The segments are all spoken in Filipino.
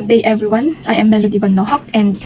Good day, everyone. I am Melody Bannohak, and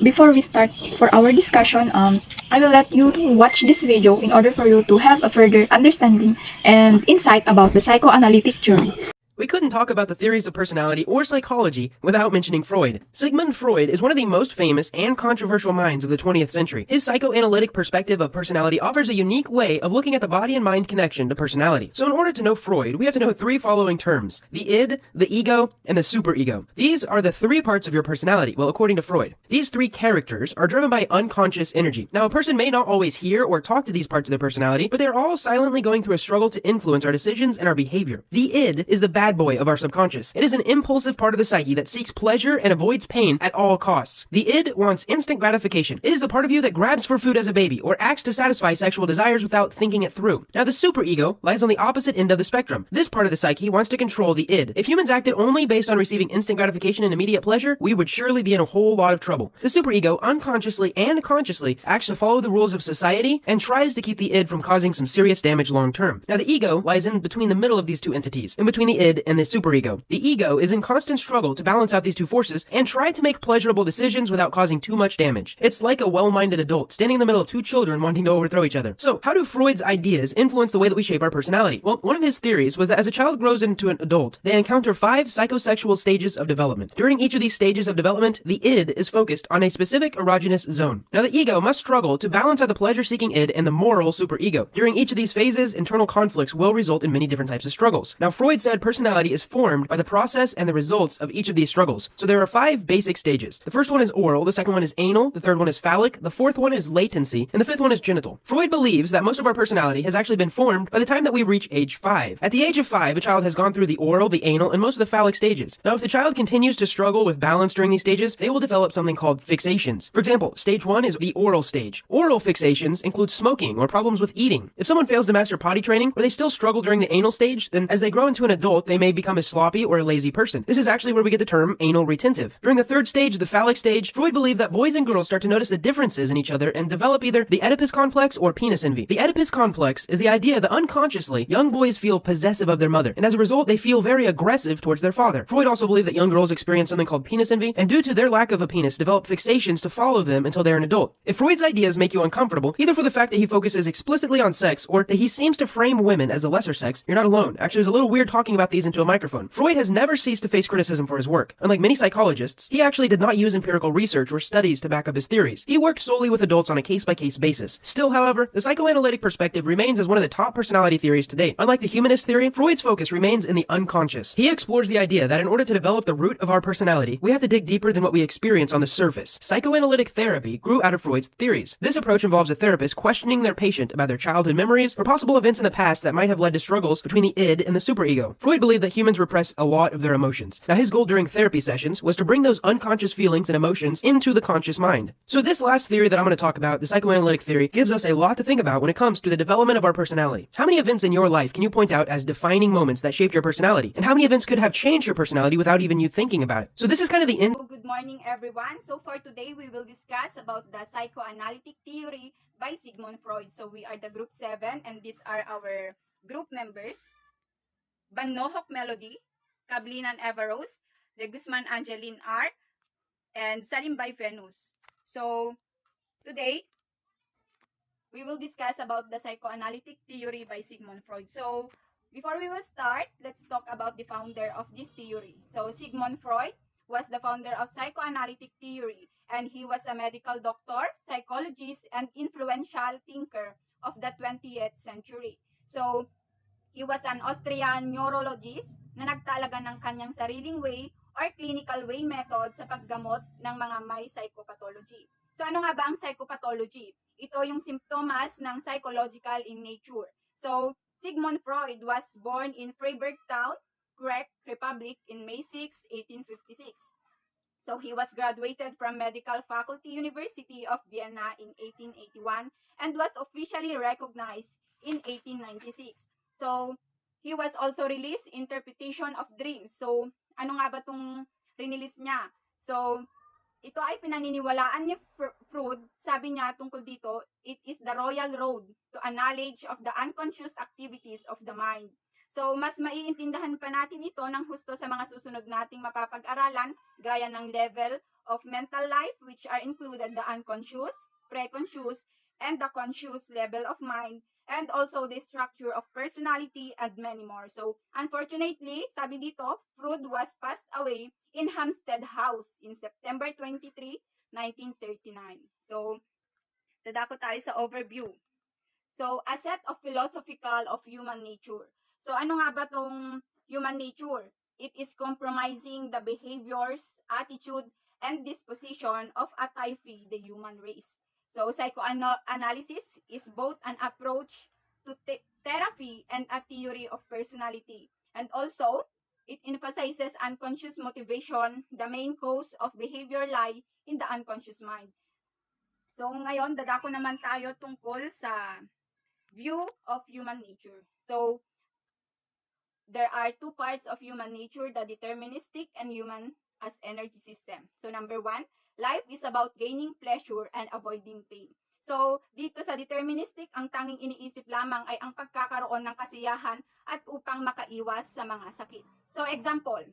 before we start for our discussion, I will let you watch this video in order for you to have a further understanding and insight about the psychoanalytic theory. We couldn't talk about the theories of personality or psychology without mentioning Freud. Sigmund Freud is one of the most famous and controversial minds of the 20th century. His psychoanalytic perspective of personality offers a unique way of looking at the body and mind connection to personality. So in order to know Freud, we have to know three following terms: the id, the ego, and the superego. These are the three parts of your personality, well, according to Freud. These three characters are driven by unconscious energy. Now, a person may not always hear or talk to these parts of their personality, but they're all silently going through a struggle to influence our decisions and our behavior. The id is the bad boy of our subconscious. It is an impulsive part of the psyche that seeks pleasure and avoids pain at all costs. The id wants instant gratification. It is the part of you that grabs for food as a baby or acts to satisfy sexual desires without thinking it through. Now, the superego lies on the opposite end of the spectrum. This part of the psyche wants to control the id. If humans acted only based on receiving instant gratification and immediate pleasure, we would surely be in a whole lot of trouble. The superego unconsciously and consciously acts to follow the rules of society and tries to keep the id from causing some serious damage long term. Now, the ego lies in between the middle of these two entities, in between the id and the superego. The ego is in constant struggle to balance out these two forces and try to make pleasurable decisions without causing too much damage. It's like a well-minded adult standing in the middle of two children wanting to overthrow each other. So, how do Freud's ideas influence the way that we shape our personality? Well, one of his theories was that as a child grows into an adult, they encounter 5 psychosexual stages of development. During each of these stages of development, the id is focused on a specific erogenous zone. Now, the ego must struggle to balance out the pleasure-seeking id and the moral superego. During each of these phases, internal conflicts will result in many different types of struggles. Now, Freud said personality is formed by the process and the results of each of these struggles. So there are 5 basic stages. The first one is oral, the second one is anal, the third one is phallic, the fourth one is latency, and the fifth one is genital. Freud believes that most of our personality has actually been formed by the time that we reach age 5. At the age of 5, a child has gone through the oral, the anal, and most of the phallic stages. Now, if the child continues to struggle with balance during these stages, they will develop something called fixations. For example, stage 1 is the oral stage. Oral fixations include smoking or problems with eating. If someone fails to master potty training, or they still struggle during the anal stage, then as they grow into an adult, they may become a sloppy or a lazy person. This is actually where we get the term anal retentive. During the third stage, the phallic stage, Freud believed that boys and girls start to notice the differences in each other and develop either the Oedipus complex or penis envy. The Oedipus complex is the idea that unconsciously, young boys feel possessive of their mother, and as a result, they feel very aggressive towards their father. Freud also believed that young girls experience something called penis envy, and due to their lack of a penis, develop fixations to follow them until they're an adult. If Freud's ideas make you uncomfortable, either for the fact that he focuses explicitly on sex, or that he seems to frame women as the lesser sex, you're not alone. Actually, it was a little weird talking about these into a microphone. Freud has never ceased to face criticism for his work. Unlike many psychologists, he actually did not use empirical research or studies to back up his theories. He worked solely with adults on a case-by-case basis. Still, however, the psychoanalytic perspective remains as one of the top personality theories to date. Unlike the humanist theory, Freud's focus remains in the unconscious. He explores the idea that in order to develop the root of our personality, we have to dig deeper than what we experience on the surface. Psychoanalytic therapy grew out of Freud's theories. This approach involves a therapist questioning their patient about their childhood memories or possible events in the past that might have led to struggles between the id and the superego. Freud believed that humans repress a lot of their emotions. Now, his goal during therapy sessions was to bring those unconscious feelings and emotions into the conscious mind. So this last theory that I'm going to talk about, the psychoanalytic theory, gives us a lot to think about when it comes to the development of our personality. How many events in your life can you point out as defining moments that shaped your personality? And how many events could have changed your personality without even you thinking about it? So this is kind of the end. Good morning, everyone. So for today, we will discuss about the psychoanalytic theory by Sigmund Freud. So we are the group 7 and these are our group members. Bannohak Melody, Kablinan Eva Rose, De Guzman Angeline R, and Salim by Venus. So today, we will discuss about the psychoanalytic theory by Sigmund Freud. So before we will start, let's talk about the founder of this theory. So Sigmund Freud was the founder of psychoanalytic theory, and he was a medical doctor, psychologist, and influential thinker of the 20th century. So he was an Austrian neurologist na nagtalaga ng kanyang sariling way or clinical way method sa paggamot ng mga may psychopathology. So ano nga ba ang psychopathology? Ito yung simptomas ng psychological in nature. So Sigmund Freud was born in Freiburg town, Czech Republic in May 6, 1856. So he was graduated from Medical Faculty University of Vienna in 1881 and was officially recognized in 1896. So he was also released Interpretation of Dreams. So ano nga ba itong release niya? So ito ay pinaniniwalaan ni Freud. Sabi niya tungkol dito, it is the royal road to a knowledge of the unconscious activities of the mind. So, mas maiintindihan pa natin ito ng husto sa mga susunod nating mapapag-aralan, gaya ng level of mental life, which are included the unconscious, preconscious, and the conscious level of mind, and also the structure of personality, and many more. So, unfortunately, sabi dito, Freud was passed away in Hampstead House in September 23, 1939. So, dadako tayo sa overview. So, a set of philosophical of human nature. So, ano nga ba tong human nature? It is comprising the behaviors, attitude, and disposition of a typhi, the human race. So, psychoanalysis is both an approach to therapy and a theory of personality. And also, it emphasizes unconscious motivation. The main cause of behavior lie in the unconscious mind. So, ngayon, dadako naman tayo tungkol sa view of human nature. So, there are two parts of human nature, the deterministic and human as energy system. So, number one, life is about gaining pleasure and avoiding pain. So, dito sa deterministic, ang tanging iniisip lamang ay ang pagkakaroon ng kasiyahan at upang makaiwas sa mga sakit. So, example,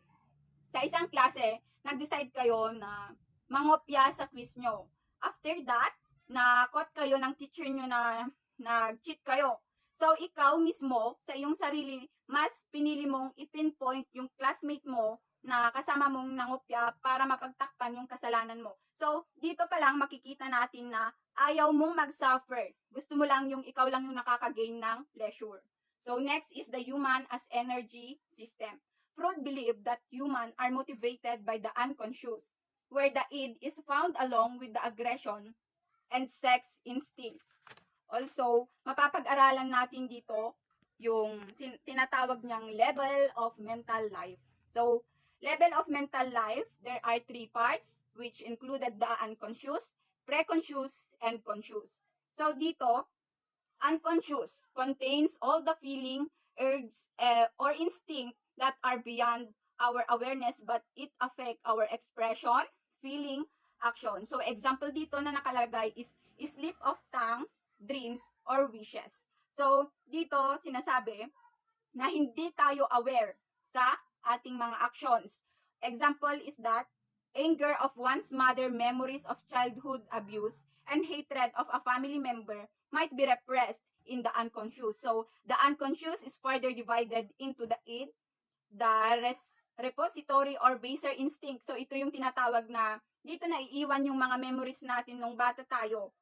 sa isang klase, nag-decide kayo na mangopya sa quiz nyo. After that, na-caught kayo ng teacher nyo na nag-cheat kayo. So, ikaw mismo, sa iyong sarili, mas pinili mong ipinpoint yung classmate mo na kasama mong nangopya para mapagtakpan yung kasalanan mo. So, dito pa lang makikita natin na ayaw mong mag-suffer. Gusto mo lang yung ikaw lang yung nakaka-gain ng pleasure. So, next is the human as energy system. Freud believed that humans are motivated by the unconscious, where the id is found along with the aggression and sex instinct. Also, mapapag-aralan natin dito yung tinatawag niyang level of mental life. So, level of mental life, there are three parts, which included the unconscious, preconscious, and conscious. So, dito, unconscious contains all the feeling, urge, or instinct that are beyond our awareness but it affect our expression, feeling, action. So, example dito na nakalagay is slip of tongue, dreams, or wishes. So, dito sinasabi na hindi tayo aware sa ating mga actions. Example is that anger of one's mother, memories of childhood abuse, and hatred of a family member might be repressed in the unconscious. So, the unconscious is further divided into the id, the repository or baser instinct. So, ito yung tinatawag na dito na iiwan yung mga memories natin nung bata tayo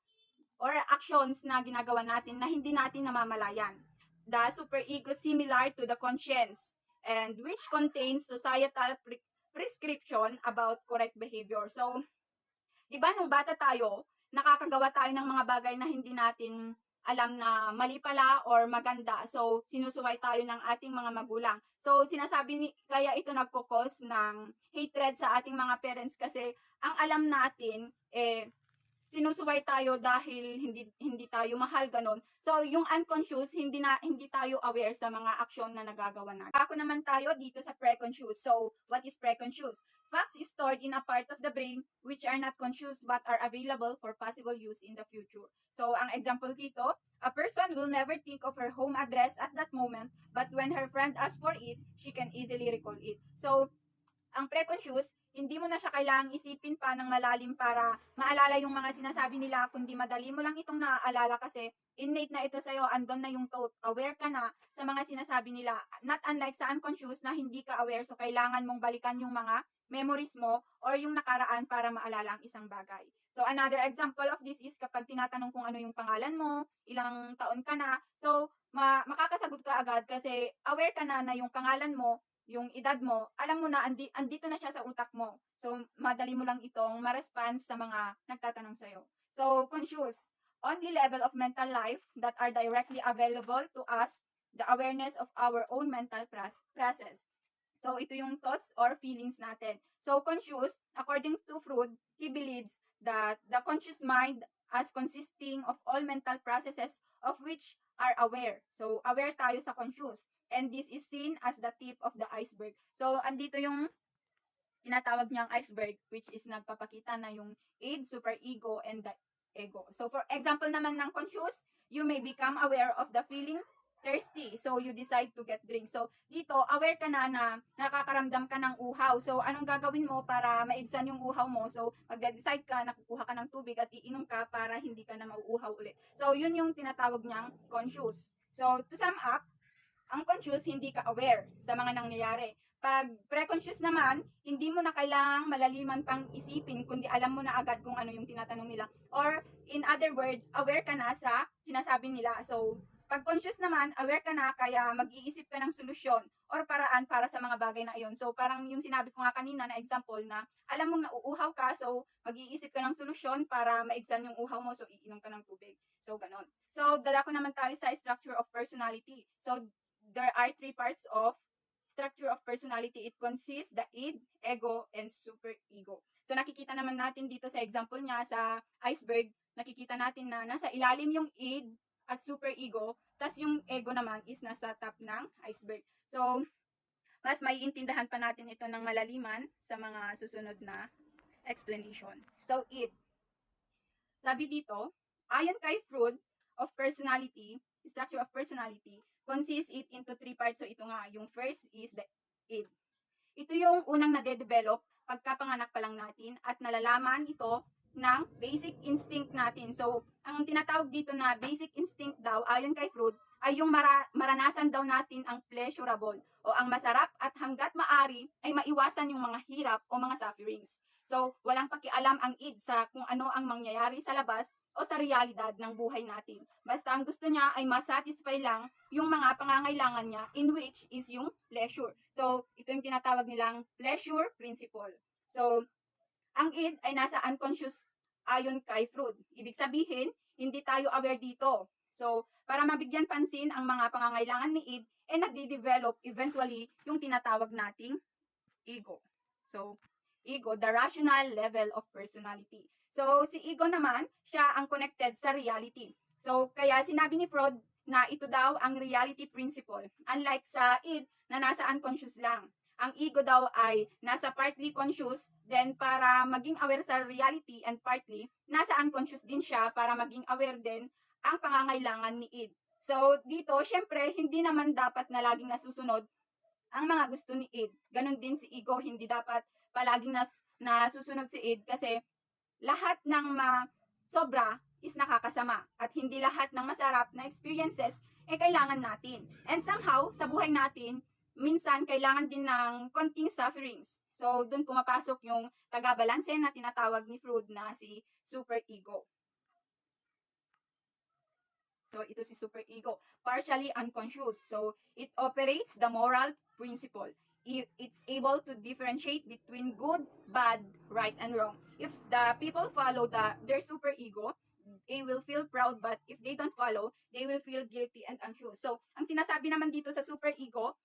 or actions na ginagawa natin na hindi natin namamalayan. The superego similar to the conscience and which contains societal prescription about correct behavior. So, di ba nung bata tayo, nakakagawa tayo ng mga bagay na hindi natin alam na mali pala or maganda. So, sinusuway tayo ng ating mga magulang. So, kaya ito nagkukos ng hatred sa ating mga parents kasi ang alam natin, sinusuway tayo dahil hindi tayo mahal ganon. So, yung unconscious, hindi tayo aware sa mga aksyon na nagagawa natin. Ako naman tayo dito sa preconscious. So, what is preconscious? Facts is stored in a part of the brain which are not conscious but are available for possible use in the future. So, ang example dito, a person will never think of her home address at that moment, but when her friend asks for it, she can easily recall it. So, ang preconscious, hindi mo na siya kailangang isipin pa ng malalim para maalala yung mga sinasabi nila, kundi madali mo lang itong naaalala kasi innate na ito sa'yo, andon na yung thought, aware ka na sa mga sinasabi nila. Not unlike sa unconscious na hindi ka aware, so kailangan mong balikan yung mga memories mo or yung nakaraan para maalala ang isang bagay. So, another example of this is kapag tinatanong kung ano yung pangalan mo, ilang taon ka na, so, makakasagot ka agad kasi aware ka na yung pangalan mo, yung edad mo, alam mo na, andito na siya sa utak mo. So, madali mo lang itong ma-response sa mga nagtatanong sa'yo. So, conscious, only level of mental life that are directly available to us, the awareness of our own mental process. So, ito yung thoughts or feelings natin. So, conscious, according to Freud, he believes that the conscious mind as consisting of all mental processes of which are aware. So, aware tayo sa conscious. And this is seen as the tip of the iceberg. So, andito yung tinatawag niyang iceberg, which is nagpapakita na yung id, superego, and the ego. So, for example naman ng conscious, you may become aware of the feeling thirsty. So, you decide to get drink. So, dito, aware ka na na nakakaramdam ka ng uhaw. So, anong gagawin mo para maibsan yung uhaw mo? So, mag-decide ka na kukuha ka ng tubig at iinom ka para hindi ka na mauuhaw ulit. So, yun yung tinatawag niyang conscious. So, to sum up, ang conscious, hindi ka aware sa mga nangyayari. Pag pre-conscious naman, hindi mo na kailangang malaliman pang isipin, kundi alam mo na agad kung ano yung tinatanong nila. Or, in other words, aware ka na sa sinasabi nila. So, pag conscious naman, aware ka na, kaya mag-iisip ka ng solusyon or paraan para sa mga bagay na iyon. So, parang yung sinabi ko nga kanina na example na alam mong nauuhaw ka, so mag-iisip ka ng solusyon para maibsan yung uhaw mo, so iinom ka ng tubig. So, ganon. So, dadako naman tayo sa structure of personality. So, there are three parts of structure of personality. It consists the id, ego, and superego. So nakikita naman natin dito sa example niya sa iceberg, nakikita natin na nasa ilalim yung id at superego, tas yung ego naman is nasa top ng iceberg. So mas maiintindihan pa natin ito ng malaliman sa mga susunod na explanation. So id. Sabi dito, ayon kay Fruits of personality, structure of personality, consists it into three parts. So ito nga, yung first is the id. Ito yung unang nade-develop pagkapanganak pa lang natin at nalalaman ito ng basic instinct natin. So, ang tinatawag dito na basic instinct daw, ayon kay Freud, ay yung maranasan daw natin ang pleasurable o ang masarap at hanggat maari ay maiwasan yung mga hirap o mga sufferings. So, walang pakialam ang id sa kung ano ang mangyayari sa labas o sa realidad ng buhay natin. Basta ang gusto niya ay masatisfy lang yung mga pangangailangan niya, in which is yung pleasure. So, ito yung tinatawag nilang pleasure principle. So, ang id ay nasa unconscious ayon kay Freud. Ibig sabihin, hindi tayo aware dito. So, para mabigyan pansin ang mga pangangailangan ni id, nagde-develop eventually yung tinatawag nating ego. So, ego, the rational level of personality. So, si ego naman, siya ang connected sa reality. So, kaya sinabi ni Freud na ito daw ang reality principle. Unlike sa id na nasa unconscious lang. Ang ego daw ay nasa partly conscious, then para maging aware sa reality and partly, nasa unconscious din siya para maging aware din ang pangangailangan ni id. So, dito, syempre, hindi naman dapat na laging nasusunod ang mga gusto ni id. Ganon din si ego, hindi dapat palaging nasusunod si id kasi lahat ng sobra is nakakasama at hindi lahat ng masarap na experiences kailangan natin. And somehow, sa buhay natin, minsan kailangan din ng konting sufferings. So, dun pumapasok yung taga-balanse na tinatawag ni Freud na si superego. So, ito si superego. Partially unconscious. So, it operates the moral principle. It's able to differentiate between good, bad, right, and wrong. If the people follow their superego, they will feel proud, but if they don't follow, they will feel guilty and anxious. So, ang sinasabi naman dito sa superego,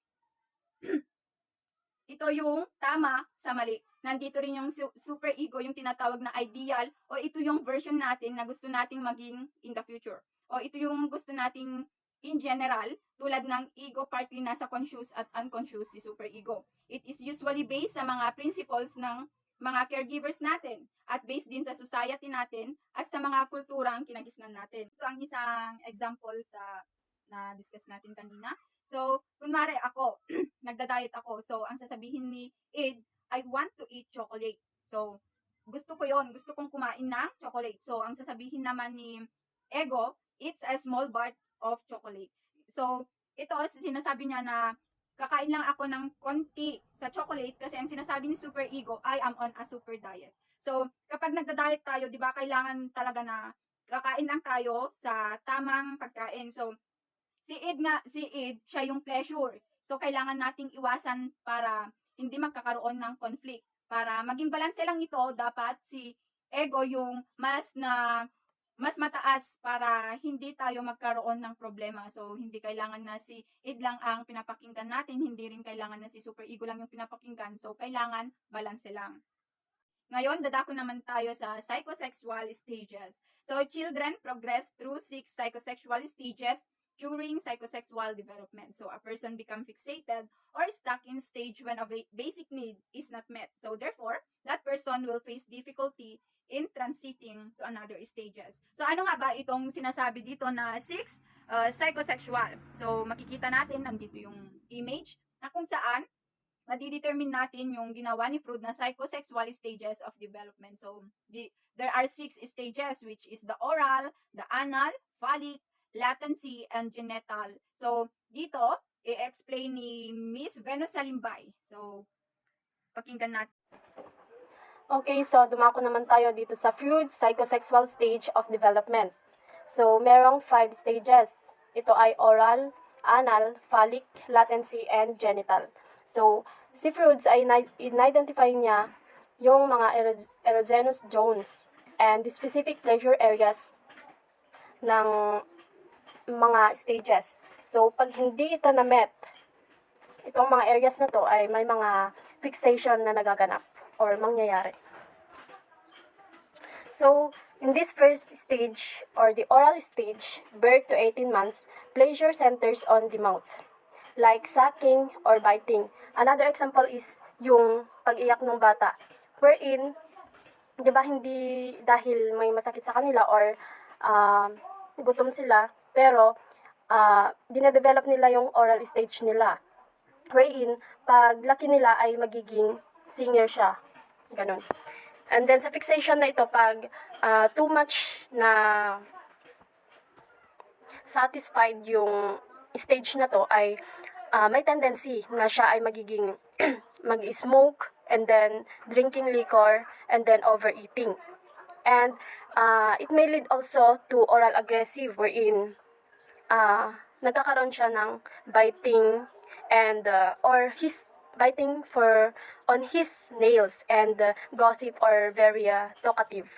ito yung tama sa mali. Nandito rin yung superego, yung tinatawag na ideal, o ito yung version natin na gusto nating maging in the future. O ito yung gusto nating in general, tulad ng ego partly nasa conscious at unconscious si superego. It is usually based sa mga principles ng mga caregivers natin at based din sa society natin at sa mga kulturang kinagisnan natin. Ito ang isang example sa na-discuss natin kanina. So, kunwari ako, nagda-diet ako. So, ang sasabihin ni id, I want to eat chocolate. So, gusto ko yon, gusto kong kumain ng chocolate. So, ang sasabihin naman ni ego, it's a small bar of chocolate. So, ito, sinasabi niya na kakain lang ako ng konti sa chocolate kasi ang sinasabi ni superego, I am on a super diet. So, kapag nagda-diet tayo, di ba, kailangan talaga na kakain lang tayo sa tamang pagkain. So, si id, siya yung pleasure. So, kailangan nating iwasan para hindi magkakaroon ng conflict. Para maging balanse lang ito, dapat si ego yung mas mataas para hindi tayo magkaroon ng problema. So, hindi kailangan na si id lang ang pinapakinggan natin, hindi rin kailangan na si superego lang yung pinapakinggan. So, kailangan balanse lang. Ngayon, dadako naman tayo sa psychosexual stages. So, children progress through 6 psychosexual stages during psychosexual development. So a person become fixated or stuck in stage when a basic need is not met. So therefore, that person will face difficulty in transiting to another stages. So ano nga ba itong sinasabi dito na 6 psychosexual? So makikita natin nandito yung image na kung saan madidetermine natin yung ginawa ni Freud na psychosexual stages of development. So, there are 6 stages, which is the oral, the anal, phallic, latency, and genital. So, dito, i-explain ni Miss Venus Salimbay. So, pakinggan natin. Okay, so dumako naman tayo dito sa Fruits psychosexual stage of development. So, merong 5 stages. Ito ay oral, anal, phallic, latency, and genital. So, si Fruits ay in-identify niya yung mga erogenous zones and the specific pleasure areas ng mga stages. So, pag hindi ito na-met, itong mga areas na to ay may mga fixation na nagaganap or mangyayari. So, in this first stage, or the oral stage, birth to 18 months, pleasure centers on the mouth, like sucking or biting. Another example is yung pag-iyak ng bata, wherein, di ba, hindi dahil may masakit sa kanila or gutom sila, pero dinadevelop nila yung oral stage nila, wherein, pag laki nila ay magiging senior siya. Ganun. And then, sa fixation na ito, pag too much na satisfied yung stage na to, ay may tendency na siya ay magiging mag-smoke, and then drinking liquor, and then overeating. And it may lead also to oral aggressive, wherein nagkakaroon siya ng biting and or his biting on his nails and gossip or very talkative.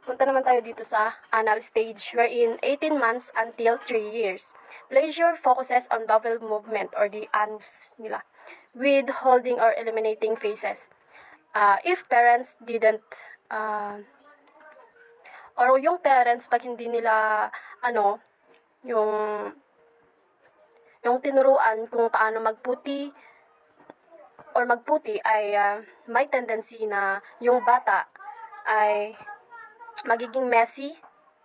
Punta naman tayo dito sa anal stage, wherein 18 months until 3 years. Pleasure focuses on bowel movement or the anus nila, with holding or eliminating phases. If parents didn't or yung parents pag hindi nila yung tinuruan kung paano magputi or magputi, ay may tendency na yung bata ay magiging messy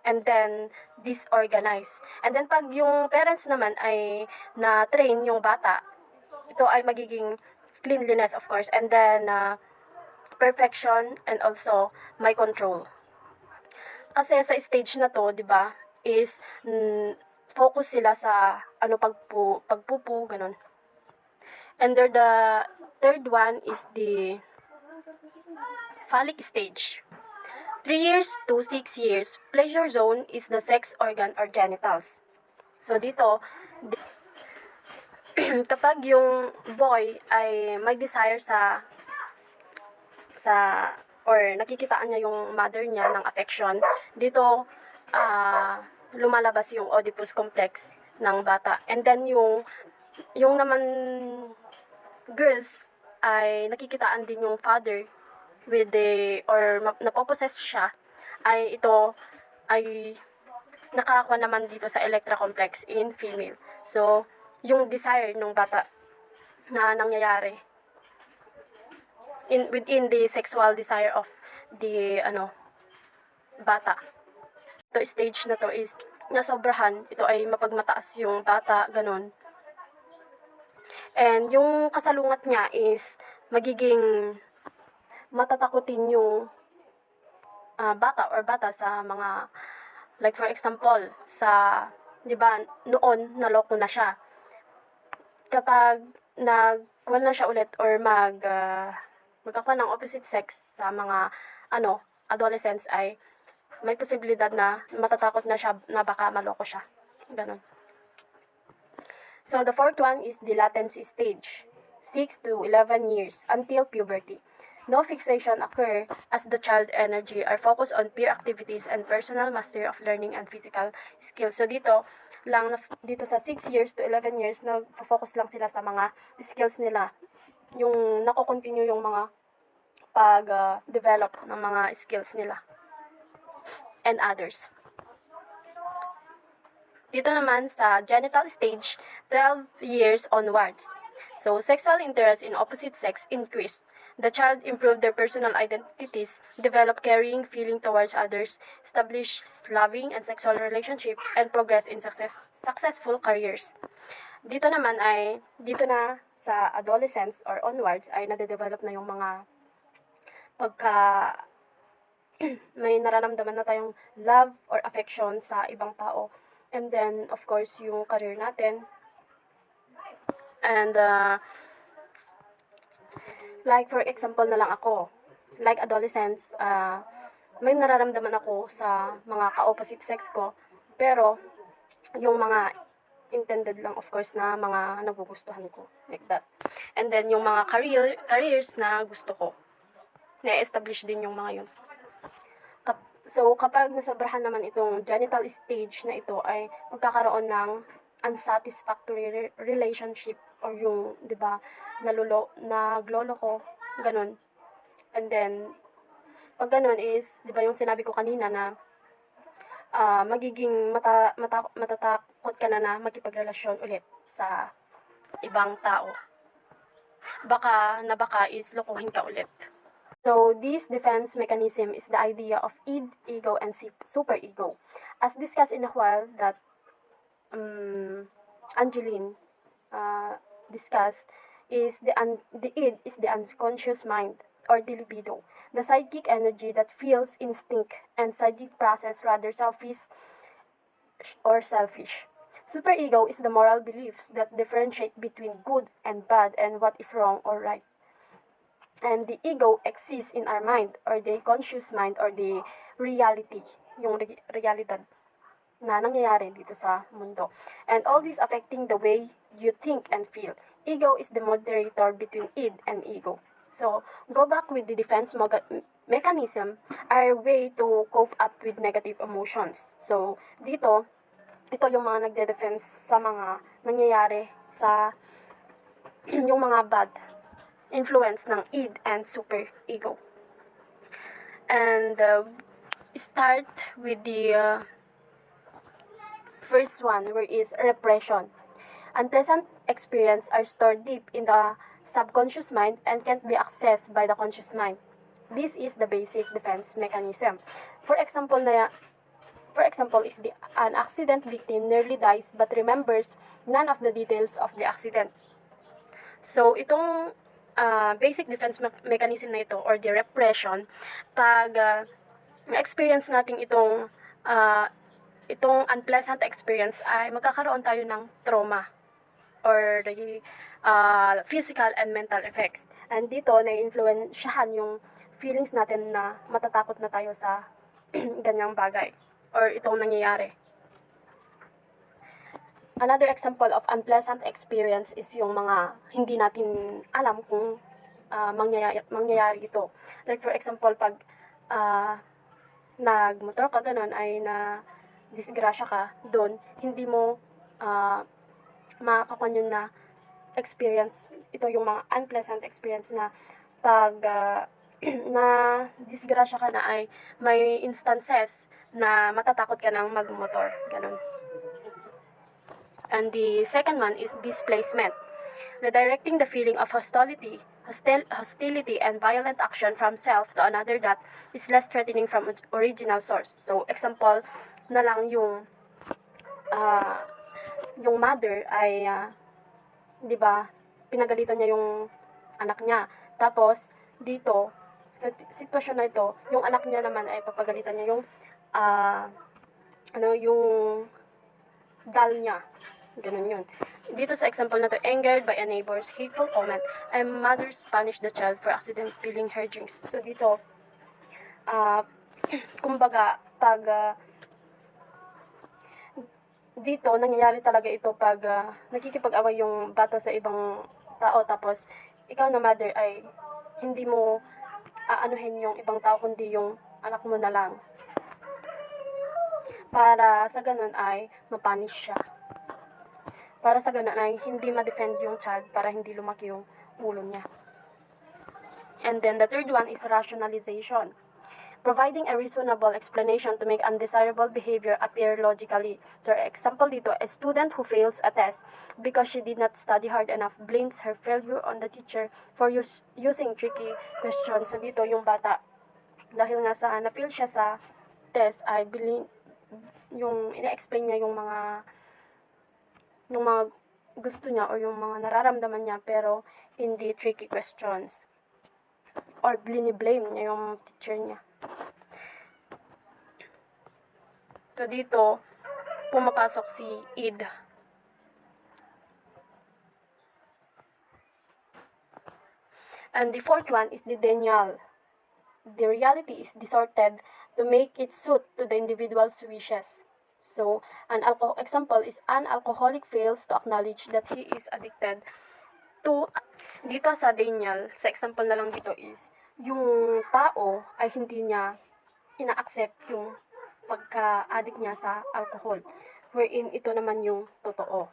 and then disorganized. And then pag yung parents naman ay na-train yung bata, ito ay magiging cleanliness, of course, and then perfection, and also may control. Kasi sa stage na to, 'di ba, is focus sila sa pagpupu, ganun. And then the third one is the phallic stage. 3 years to 6 years, pleasure zone is the sex organ or genitals. So dito, kapag yung boy ay may desire or nakikitaan niya yung mother niya ng affection, dito lumalabas yung Oedipus complex ng bata. And then yung naman girls ay nakikitaan din yung father with napopossess siya, ay ito ay nakakuha naman dito sa Electra complex in female. So, yung desire ng bata na nangyayari within the sexual desire of the bata. Ito stage na to is nasobrahan, ito ay mapagmataas yung bata, ganun. And yung kasalungat niya is magiging matatakutin yung bata sa mga, like for example, di ba, noon naloko na siya. Kapag nagkuha na siya ulit or magkakuha ng opposite sex sa mga adolescents, ay may posibilidad na matatakot na siya na baka maloko siya. Ganun. So, the fourth one is the latency stage, 6 to 11 years until puberty. No fixation occur as the child energy are focused on peer activities and personal mastery of learning and physical skills. So, dito sa 6 years to 11 years, na-focus lang sila sa mga skills nila. Yung nako-continue yung mga pag-develop ng mga skills nila and others. Dito naman sa genital stage, 12 years onwards. So, sexual interest in opposite sex increased. The child improved their personal identities, developed caring feeling towards others, established loving and sexual relationship, and progress in successful careers. Dito na sa adolescence or onwards ay nade-develop na yung mga pagka may nararamdaman na tayong love or affection sa ibang tao. And then, of course, yung career natin. And, like, for example na lang ako. Like adolescence, may nararamdaman ako sa mga ka-opposite sex ko. Pero, yung mga intended lang, of course, na mga nagugustuhan ko. Like that. And then, yung mga careers na gusto ko. Na-establish din yung mga yun. So, kapag nasobrahan naman itong genital stage na ito, ay magkakaroon ng unsatisfactory relationship or yung, di ba, naglolo ko, ganun. And then, pag ganun is, di ba yung sinabi ko kanina na magiging matatakot ka na makipagrelasyon ulit sa ibang tao. Baka is lokohin ka ulit. So, this defense mechanism is the idea of id, ego, and superego. As discussed in a while that Angeline discussed, is the id is the unconscious mind or the libido, the psychic energy that feels instinct and psychic process rather selfish or selfish. Superego is the moral beliefs that differentiate between good and bad and what is wrong or right. And the ego exists in our mind or the conscious mind or the reality, yung realidad na nangyayari dito sa mundo. And all this affecting the way you think and feel. Ego is the moderator between id and ego. So, go back with the defense mechanism, our way to cope up with negative emotions. So, ito yung mga nagde-defense sa mga nangyayari sa yung mga bad influence ng id and super ego. And start with the first one, where is repression. Unpleasant experiences are stored deep in the subconscious mind and can't be accessed by the conscious mind. This is the basic defense mechanism. For example, is an accident victim nearly dies but remembers none of the details of the accident. So, itong basic defense mechanism na ito or the repression, pag na-experience natin itong unpleasant experience, ay magkakaroon tayo ng trauma or the physical and mental effects. And dito, na-influensyahan yung feelings natin na matatakot na tayo sa ganyang bagay or itong nangyayari. Another example of unpleasant experience is yung mga hindi natin alam kung mangyayari ito. Like for example, pag nagmotor ka ganun ay na disgrasya ka doon, hindi mo makakakuha yun na experience. Ito yung mga unpleasant experience na pag na disgrasya ka na ay may instances na matatakot ka ng magmotor. Ganun. And the second one is displacement. Redirecting the feeling of hostility and violent action from self to another that is less threatening from original source. So, example na lang yung mother ay, di ba, pinagalitan niya yung anak niya. Tapos, dito, sa sitwasyon na ito, yung anak niya naman ay papagalitan niya yung, yung doll niya. Ganun yun. Dito sa example na to, angered by a neighbor's hateful comment, and mothers punish the child for accident spilling her drinks. So dito, kumbaga, pag dito, nangyayari talaga ito pag nakikipag-away yung bata sa ibang tao, tapos ikaw na mother ay hindi mo aanuhin yung ibang tao, kundi yung anak mo na lang. Para sa ganun ay mapunish siya. Para sa ganun ay hindi ma-defend yung child para hindi lumaki yung ulo niya. And then the third one is rationalization. providing a reasonable explanation to make undesirable behavior appear logically. So, example dito, a student who fails a test because she did not study hard enough blames her failure on the teacher for using tricky questions. So, dito yung bata, dahil nga sa na-fail siya sa test, ay yung ina-explain niya yung mga gusto niya o yung mga nararamdaman niya, pero hindi tricky questions. Or blame niya yung teacher niya. So, dito, pumapasok si id. And the fourth one is the denial. The reality is distorted to make it suit to the individual's wishes. So, an example is an alcoholic fails to acknowledge that he is addicted to. Dito sa denial, sa example na lang dito is, yung tao ay hindi niya ina-accept yung pagka-addict niya sa alcohol, wherein ito naman yung totoo.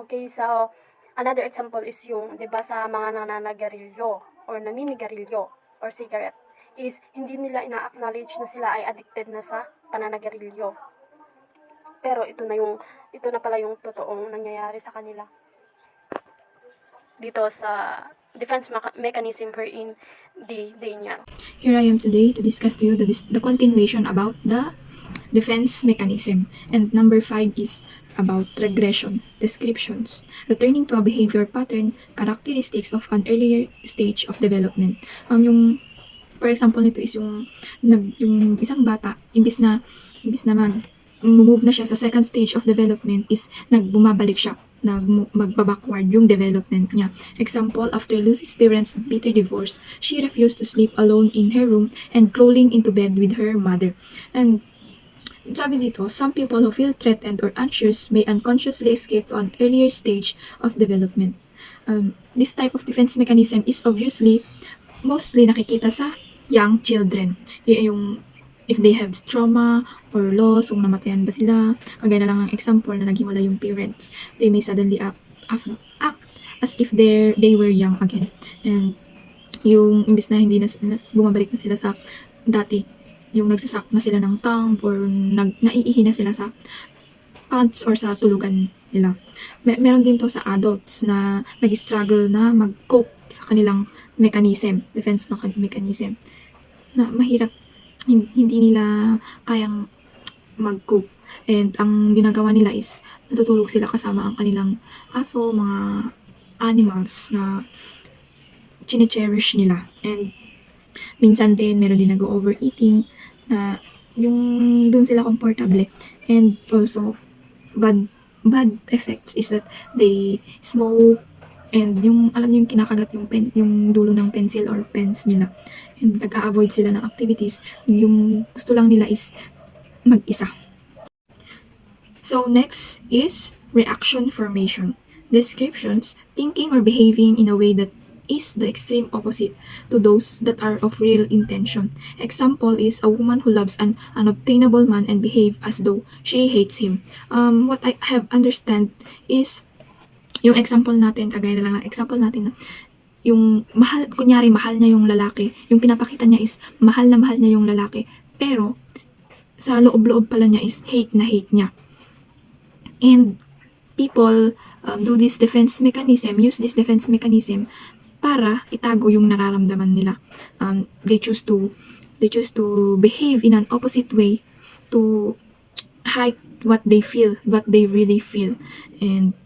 Okay, so, another example is yung, di ba, sa mga nananagarilyo or naninigarilyo or cigarette, is hindi nila ina-acknowledge na sila ay addicted na sa pananagarilyo. Pero ito na pala yung totoong nangyayari sa kanila. Dito sa defense mechanism wherein the denial. Here I am today to discuss to you the continuation about the defense mechanism. And number 5 is about regression, descriptions, returning to a behavior pattern, characteristics of an earlier stage of development. Yung for example nito is yung isang bata, imbis na move na siya sa second stage of development, is bumabalik siya, magbabackward yung development niya. Example, after Lucy's parents' bitter divorce, she refused to sleep alone in her room and crawling into bed with her mother. And sabi dito, some people who feel threatened or anxious may unconsciously escape to an earlier stage of development. This type of defense mechanism is obviously mostly nakikita sa young children. Yung if they have trauma or loss, kung namatayan ba sila, kagaya na lang ang example na naghiwalay yung parents, they may suddenly act as if they were young again. And yung imbis na hindi na bumabalik na sila sa dati, yung nagsasak na sila ng tongue or naiihi na sila sa pants or sa tulugan nila. Meron din to sa adults na nag-struggle na mag-cope sa kanilang mechanism, defense mechanism, na mahirap, hindi nila kayang mag-cope. And ang ginagawa nila is natutulog sila kasama ang kanilang aso, mga animals na chine-cherish nila. And minsan din meron din nag-overeating na yung dun sila komportable. And also bad effects is that they smoke, and yung alam yung kinakagat yung dulo ng pencil or pens nila, and nag-a-avoid sila ng activities. Yung gusto lang nila is mag-isa. So next is reaction formation. Descriptions, thinking or behaving in a way that is the extreme opposite to those that are of real intention. Example is a woman who loves an unobtainable man and behave as though she hates him. What I have understand is yung example natin, kagaya na lang ang example natin na yung kunyari mahal niya yung lalaki, yung pinapakita niya is mahal na niya yung lalaki, pero sa loob-loob pala niya is hate niya. And people use this defense mechanism para itago yung nararamdaman nila. They choose to behave in an opposite way to hide what they feel, what they really feel. And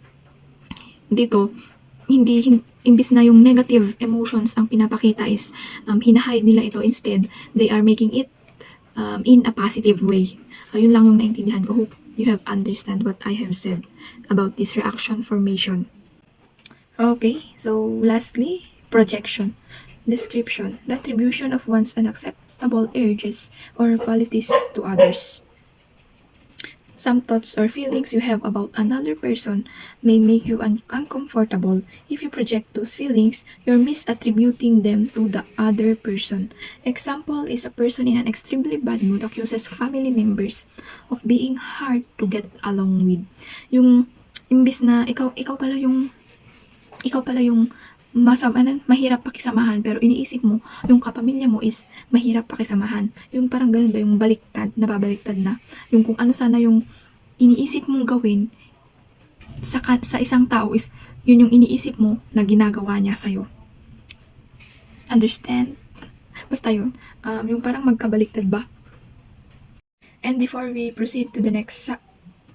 dito, imbis na yung negative emotions ang pinapakita is hinahide nila ito, instead they are making it in a positive way. Yun lang yung naintindihan ko. Hope you have understand what I have said about this reaction formation. Okay, so lastly, projection. Description, the attribution of one's unacceptable urges or qualities to others. Some thoughts or feelings you have about another person may make you uncomfortable. If you project those feelings, you're misattributing them to the other person. Example is a person in an extremely bad mood accuses family members of being hard to get along with. Yung imbis na ikaw pala yung mahirap pakisamahan, pero iniisip mo, yung kapamilya mo is mahirap pakisamahan. Yung parang ganun ba, yung baliktad, nababaliktad na. Yung kung ano sana yung iniisip mong gawin sa isang tao is, yun yung iniisip mo na ginagawa niya sa'yo. Understand? Basta yun, yung parang magkabaliktad ba? And before we proceed to the next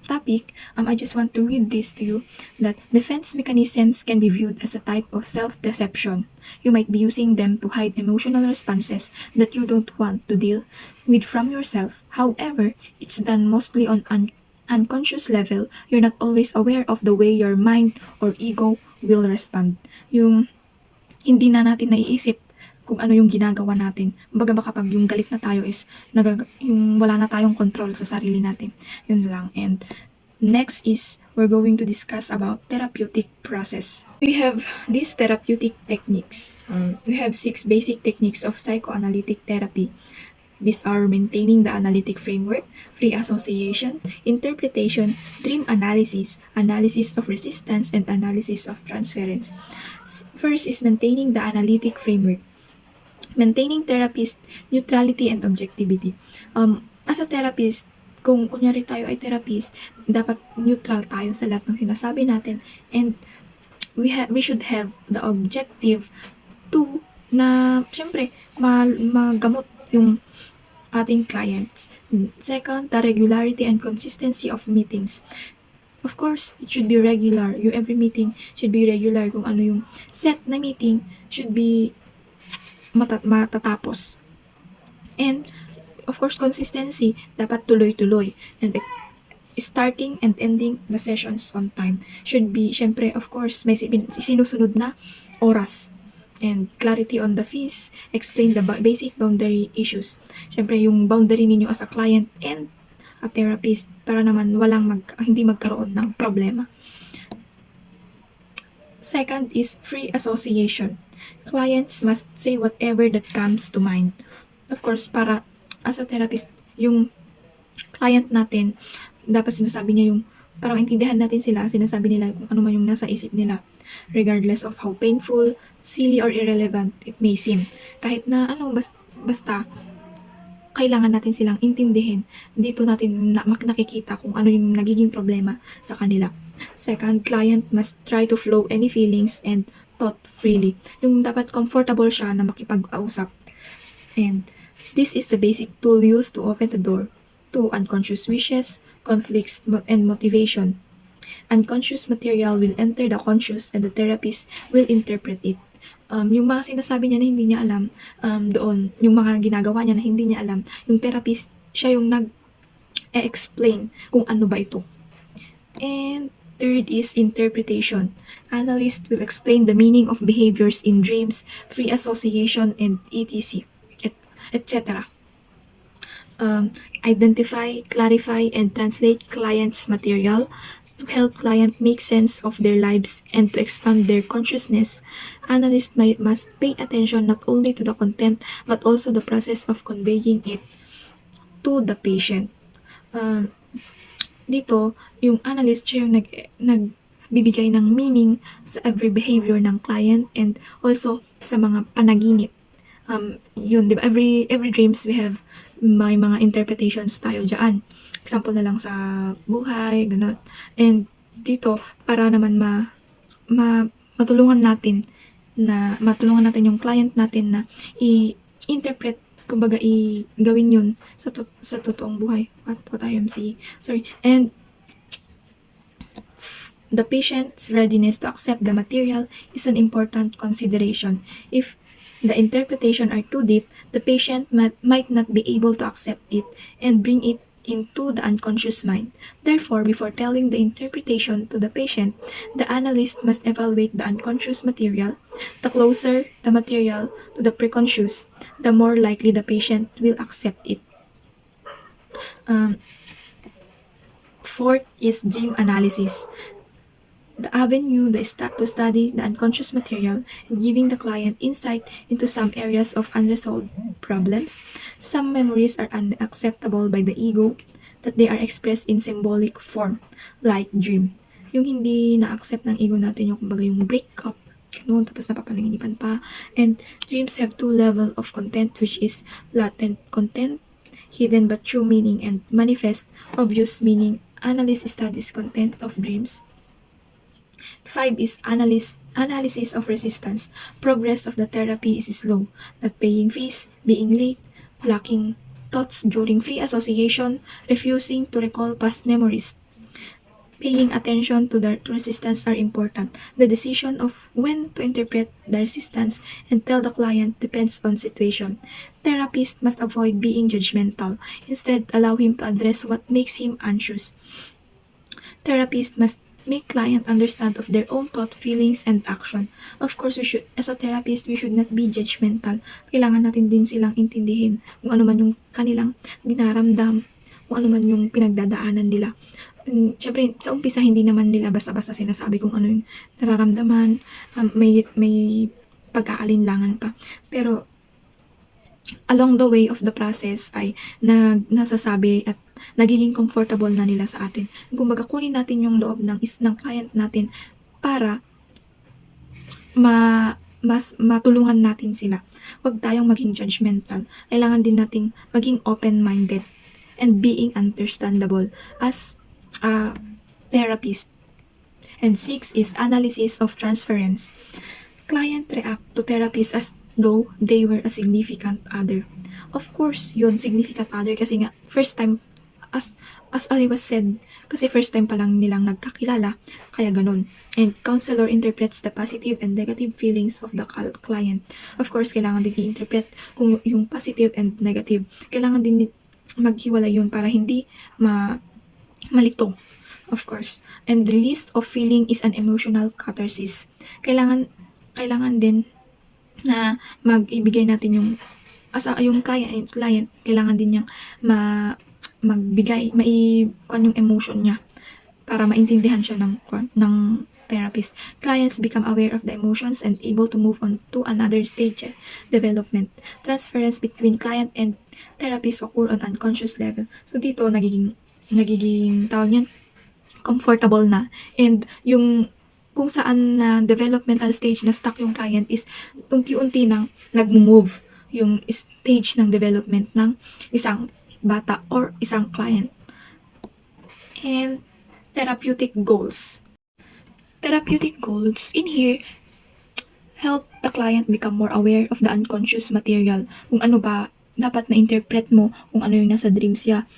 topic, I just want to read this to you, that defense mechanisms can be viewed as a type of self-deception. You might be using them to hide emotional responses that you don't want to deal with from yourself. However, it's done mostly on an unconscious level. You're not always aware of the way your mind or ego will respond. Yung hindi na natin naiisip kung ano yung ginagawa natin. Kumbaga ba kapag yung galit na tayo is yung wala na tayong control sa sarili natin. Yun lang. And next is we're going to discuss about therapeutic process. We have these therapeutic techniques. We have 6 basic techniques of psychoanalytic therapy. These are maintaining the analytic framework, free association, interpretation, dream analysis, analysis of resistance, and analysis of transference. First is maintaining the analytic framework. Maintaining therapist neutrality and objectivity. As a therapist, kung kunyari tayo ay therapist, dapat neutral tayo sa lahat ng sinasabi natin, and we should have the objective to na syempre magamot yung ating clients. Second, the regularity and consistency of meetings. Of course, it should be regular. Yung every meeting should be regular. Kung ano yung set na meeting should be matatapos. And of course, consistency, dapat tuloy-tuloy. And starting and ending the sessions on time should be, syempre, of course, may sinusunod na oras. And clarity on the fees, explain the basic boundary issues. Syempre, yung boundary ninyo as a client and a therapist para naman hindi magkaroon ng problema. Second is free association. Clients must say whatever that comes to mind. Of course, para as a therapist, yung client natin, dapat sinasabi niya yung, para maintindihan natin sila, sinasabi nila kung ano man yung nasa isip nila, regardless of how painful, silly, or irrelevant it may seem. Kahit na basta kailangan natin silang intindihin. Dito natin nakikita kung ano yung nagiging problema sa kanila. Second, client must try to flow any feelings and thought freely. Yung dapat comfortable siya na makipag-ausap. And this is the basic tool used to open the door to unconscious wishes, conflicts, and motivation. Unconscious material will enter the conscious and the therapist will interpret it. Yung mga sinasabi niya na hindi niya alam, doon, yung mga ginagawa niya na hindi niya alam, yung therapist, siya yung nag-explain kung ano ba ito. And third is interpretation. Analyst will explain the meaning of behaviors in dreams, free association, and etc. etc. Identify, clarify, and translate client's material to help client make sense of their lives and to expand their consciousness. Analyst must pay attention not only to the content but also the process of conveying it to the patient. Dito, yung analyst siya yung nagbibigay ng meaning sa every behavior ng client and also sa mga panaginip. Yun, di ba? Every dreams we have may mga interpretations tayo dyan. Example na lang sa buhay, gano'n. And dito, para naman matulungan natin yung client natin na i-interpret, kumbaga gawin yun sa totoong buhay. What I am saying. Sorry. And the patient's readiness to accept the material is an important consideration. If the interpretation are too deep, the patient might not be able to accept it and bring it into the unconscious mind. Therefore, before telling the interpretation to the patient, the analyst must evaluate the unconscious material. The closer the material to the preconscious, the more likely the patient will accept it. Fourth is dream analysis. The avenue to study the unconscious material and giving the client insight into some areas of unresolved problems. Some memories are unacceptable by the ego, that they are expressed in symbolic form, like dream. Yung hindi na-accept ng ego natin yung kumbaga yung breakup, ganun, tapos napapanaginipan pa. And dreams have two level of content, which is latent content, hidden but true meaning, and manifest, obvious meaning. Analyst studies content of dreams. 5 is analysis of resistance. Progress of the therapy is slow, not paying fees, being late, lacking thoughts during free association, refusing to recall past memories. Paying attention to the resistance are important. The decision of when to interpret the resistance and tell the client depends on situation. Therapist must avoid being judgmental. Instead, allow him to address what makes him anxious. Therapist must make client understand of their own thought, feelings, and action. Of course, as a therapist, we should not be judgmental. Kailangan natin din silang intindihin kung ano man yung kanilang dinaramdam, kung ano man yung pinagdadaanan nila. Siyempre, sa umpisa, hindi naman nila basta-basta sinasabi kung ano yung nararamdaman, may pag-aalinlangan pa. Pero, along the way of the process ay nasasabi at nagiging comfortable na nila sa atin. Kumbaga, kunin natin yung loob ng client natin para mas matulungan natin sila. Huwag tayong maging judgmental. Kailangan din nating maging open-minded and being understandable as a therapist. And 6 is analysis of transference. Client react to therapist as though they were a significant other. Of course, yun, significant other kasi nga, first time, as I was said, kasi first time pa lang nilang nagkakilala, kaya ganun. And counselor interprets the positive and negative feelings of the client. Of course, kailangan din i-interpret kung yung positive and negative. Kailangan din maghiwalay yun para hindi malito, of course. And release of feeling is an emotional catharsis. Kailangan din na mag-ibigay natin yung yung client, kailangan din niyang magbigay, kung yung emotion niya para maintindihan siya ng therapist. Clients become aware of the emotions and able to move on to another stage development. Transference between client and therapist occur on unconscious level. So dito nagiging tawag niyan, comfortable na. And yung kung saan na developmental stage na stuck yung client is unti-unti nang nag-move yung stage ng development ng isang bata or isang client. And therapeutic goals. Therapeutic goals in here help the client become more aware of the unconscious material. Kung ano ba dapat na-interpret mo, kung ano yung nasa dreams niya,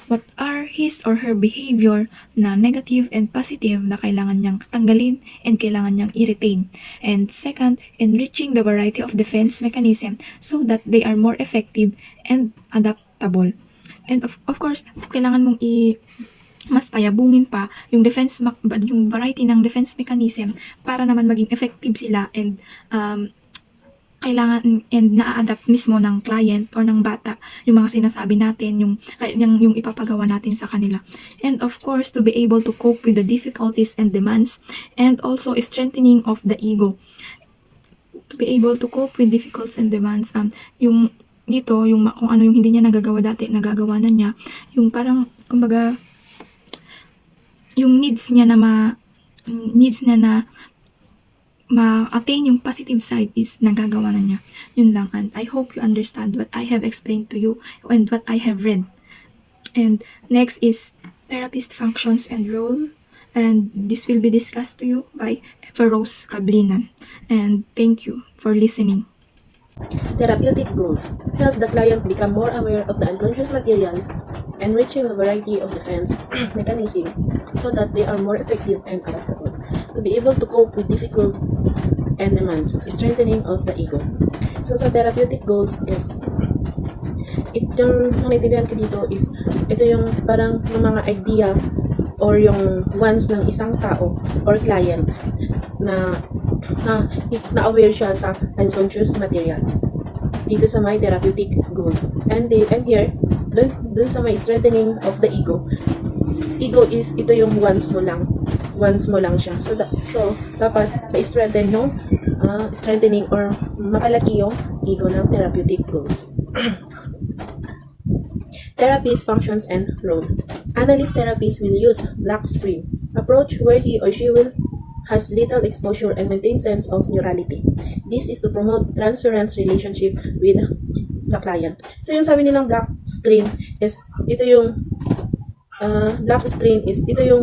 what are his or her behavior na negative and positive na kailangan niyang tanggalin and kailangan niyang i-retain. And second, enriching the variety of defense mechanism so that they are more effective and adaptable. And of course, kailangan mong mas payabungin pa yung yung variety ng defense mechanism para naman maging effective sila and kailangan and na-adapt mismo ng client or ng bata yung mga sinasabi natin, yung ipapagawa natin sa kanila. And of course, to be able to cope with the difficulties and demands, and also strengthening of the ego. To be able to cope with difficulties and demands, yung dito, yung kung ano yung hindi niya nagagawa dati, nagagawa na niya, yung parang, kumbaga, yung needs niya na ma-attain yung positive side is nagagawa na niya. Yun lang. And I hope you understand what I have explained to you and what I have read. And next is therapist functions and role. And this will be discussed to you by Eva Rose Cablinan. And thank you for listening. Therapeutic goals help the client become more aware of the unconscious material, enriching the variety of defense mechanism so that they are more effective and adaptable. To be able to cope with difficulties and demands, strengthening of the ego. So sa therapeutic goals is yung naintindihan ko dito is ito yung parang yung mga idea or yung wants ng isang tao or client na aware siya sa unconscious materials dito sa my therapeutic goals. And here, dun sa my strengthening of the ego is ito yung wants mo lang siya. So dapat ma-strengthen yung strengthening or mapalaki yung ego ng therapeutic goals. Therapist functions and role. Analyst therapist will use black screen approach where he or she will has little exposure and maintains sense of neurality. This is to promote transference relationship with the client. So yung sabi nilang black screen is ito yung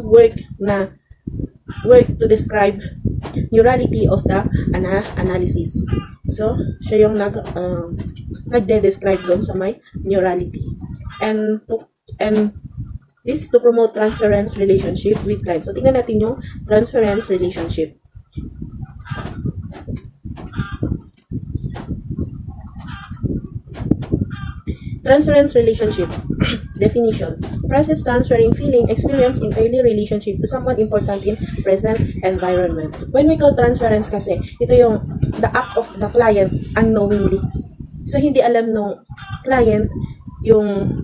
work to describe neurality of the analysis. So siya yung nagde-describe doon sa may neurality. And this is to promote transference relationship with client. So tingnan natin yung transference relationship. Transference relationship. Definition. Process transferring feeling experience in early relationship to someone important in present environment. When we call transference kasi, ito yung the act of the client unknowingly. So, hindi alam nung client yung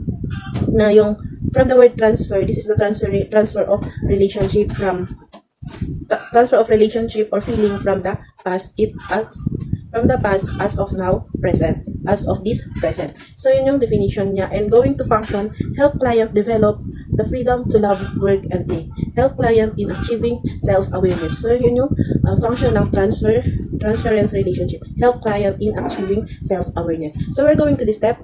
from the word transfer, this is the transfer of relationship from or feeling from the past as of now present, as of this present. So yun yung definition niya. And going to function, help client develop the freedom to love, work, and play. Help client in achieving self-awareness. So yun yung function ng transference relationship. Help client in achieving self-awareness. So we're going to this step.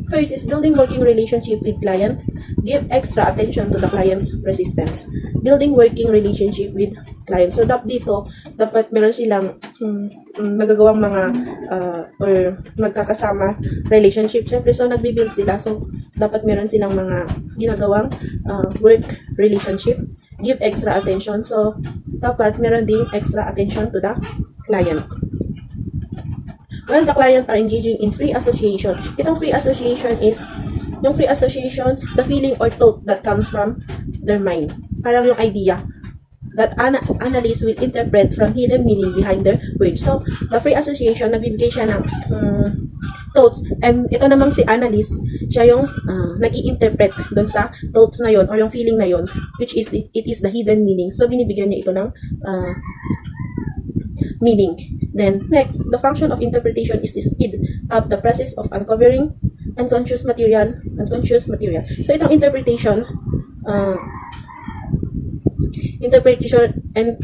First is building working relationship with client. Give extra attention to the client's resistance. Building working relationship with client. So dapat meron silang nagagawang mga or magkakasama relationship. Siyempre, so nagbibuild sila. So dapat meron silang mga ginagawang work relationship. Give extra attention. So dapat meron din extra attention to the client. When the client are engaging in free association, itong free association is, yung free association, the feeling or thought that comes from their mind. Parang yung idea that analyst will interpret from hidden meaning behind their words. So, the free association, nagbibigay siya ng thoughts, and ito namang si analyst, siya yung nag-i-interpret doon sa thoughts na yon or yung feeling na yon, which is, it is the hidden meaning. So, binibigyan niya ito ng meaning. Then, next, the function of interpretation is to speed up the process of uncovering unconscious material. So, itong interpretation and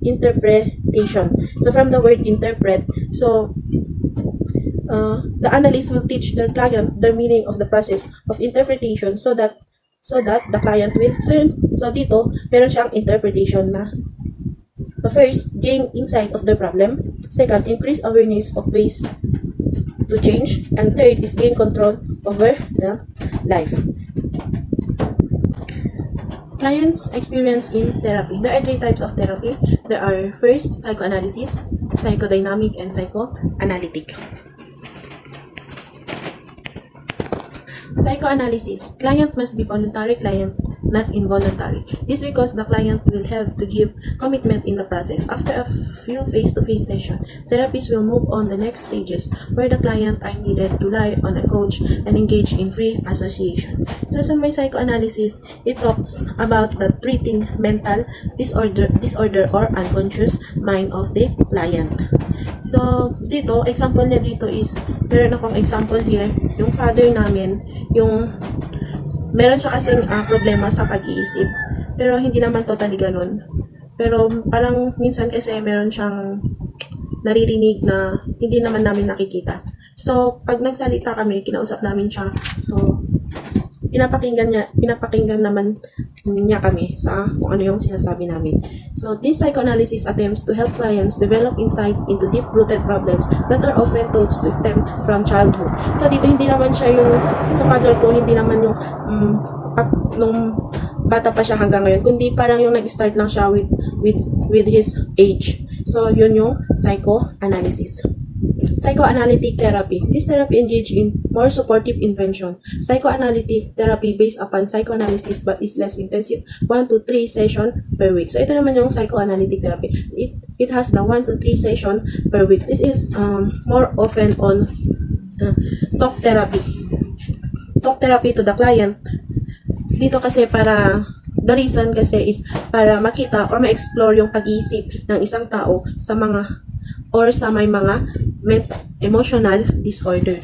interpretation. So, from the word interpret, so, the analyst will teach their client the meaning of the process of interpretation so that the client will, so dito, meron siyang interpretation na the first, gain insight of the problem. Second, increase awareness of ways to change. And third is gain control over the life. Clients' experience in therapy. There are 3 types of therapy. There are first, psychoanalysis, psychodynamic, and psychoanalytic. Psychoanalysis. Client must be voluntary client, not involuntary. This because the client will have to give commitment in the process. After a few face-to-face sessions, therapists will move on the next stages where the client are needed to rely on a coach and engage in free association. So sa may psychoanalysis, it talks about the treating mental disorder or unconscious mind of the client. So, dito, example niya dito is, meron akong example here, yung father namin, yung, meron siya kasing problema sa pag-iisip. Pero hindi naman totally ganun. Pero parang minsan kasi meron siyang naririnig na hindi naman namin nakikita. So, pag nagsalita kami, kinausap namin siya. So, pinapakinggan naman niya kami sa kung ano yung sinasabi namin. So, this psychoanalysis attempts to help clients develop insight into deep-rooted problems that are often thought to stem from childhood. So, dito hindi naman siya yung, sa father ko, hindi naman yung nung bata pa siya hanggang ngayon, kundi parang yung nag-start lang siya with his age. So, yun yung psychoanalysis. Psychoanalytic therapy. This therapy engage in more supportive intervention. Psychoanalytic therapy based upon psychoanalysis but is less intensive, 1 to 3 session per week. So, ito naman yung psychoanalytic therapy. It has the 1 to 3 session per week. This is more often on talk therapy. Talk therapy to the client. Dito kasi the reason kasi is para makita or ma-explore yung pag-iisip ng isang tao sa may mga emotional disorder.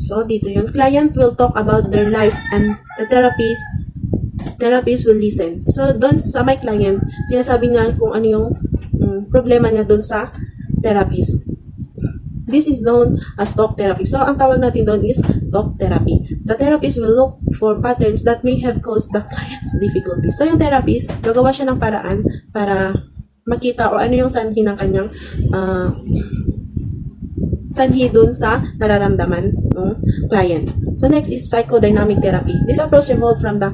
So, dito yung client will talk about their life and the therapist therapist will listen. So, doon sa my client, sinasabi niya kung ano yung problema niya doon sa therapist. This is known as talk therapy. So, ang tawag natin doon is talk therapy. The therapist will look for patterns that may have caused the client's difficulty. So, yung therapist, gagawa siya ng paraan para makita o ano yung sanhi ng kanyang sanhi dun sa nararamdaman ng client. So, next is psychodynamic therapy. This approach evolved from the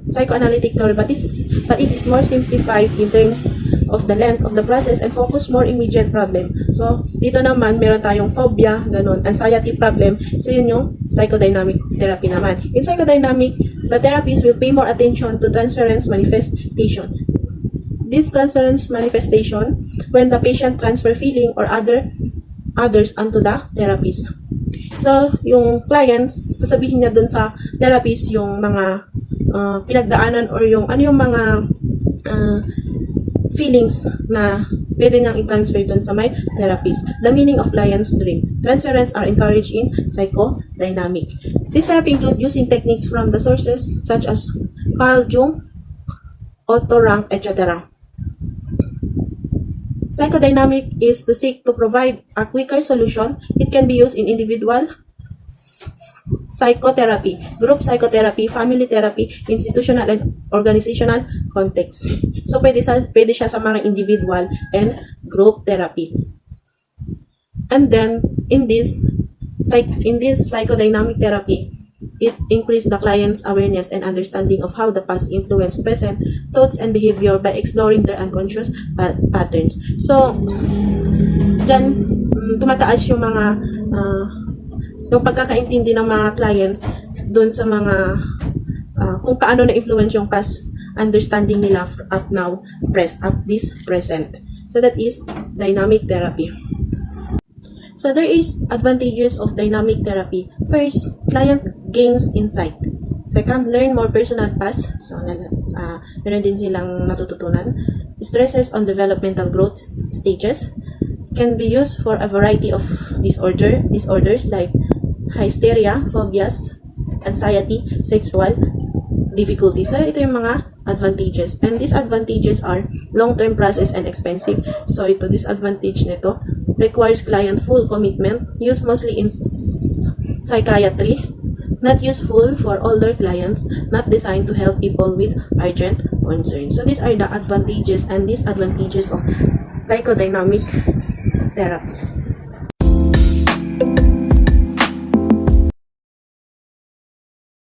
psychoanalytic theory, but it is more simplified in terms of the length of the process and focus more immediate problem. So, dito naman, meron tayong phobia, ganun, anxiety problem. So, yun yung psychodynamic therapy naman. In psychodynamic, the therapist will pay more attention to transference manifestation. This transference manifestation, when the patient transfer feeling or others onto the therapist. So, yung clients, sasabihin niya dun sa therapist yung mga pinagdaanan or yung ano yung mga feelings na pwede niyang i-transfer dun sa my therapist. The meaning of client's dream. Transference are encouraged in psychodynamic. This therapy include using techniques from the sources such as Carl Jung, Otto Rank, etc. Psychodynamic is to seek to provide a quicker solution. It can be used in individual psychotherapy, group psychotherapy, family therapy, institutional and organizational context. So, pwede siya sa mga individual and group therapy. And then, in this psychodynamic therapy, it increased the client's awareness and understanding of how the past influence present thoughts and behavior by exploring their unconscious patterns. So, dyan, tumataas yung mga yung pagkakaintindi ng mga clients doon sa mga kung paano na-influence yung past understanding nila up this present. So, that is dynamic therapy. So, there is advantages of dynamic therapy. First, client gains insight. Second, learn more personal past. So, meron din silang natututunan. Stresses on developmental growth stages. Can be used for a variety of disorders like hysteria, phobias, anxiety, sexual difficulties. So, ito yung mga advantages. And disadvantages are long-term process and expensive. So, ito, disadvantage nito, requires client full commitment, used mostly in psychiatry, not useful for older clients, not designed to help people with urgent concerns. So, these are the advantages and disadvantages of psychodynamic therapy.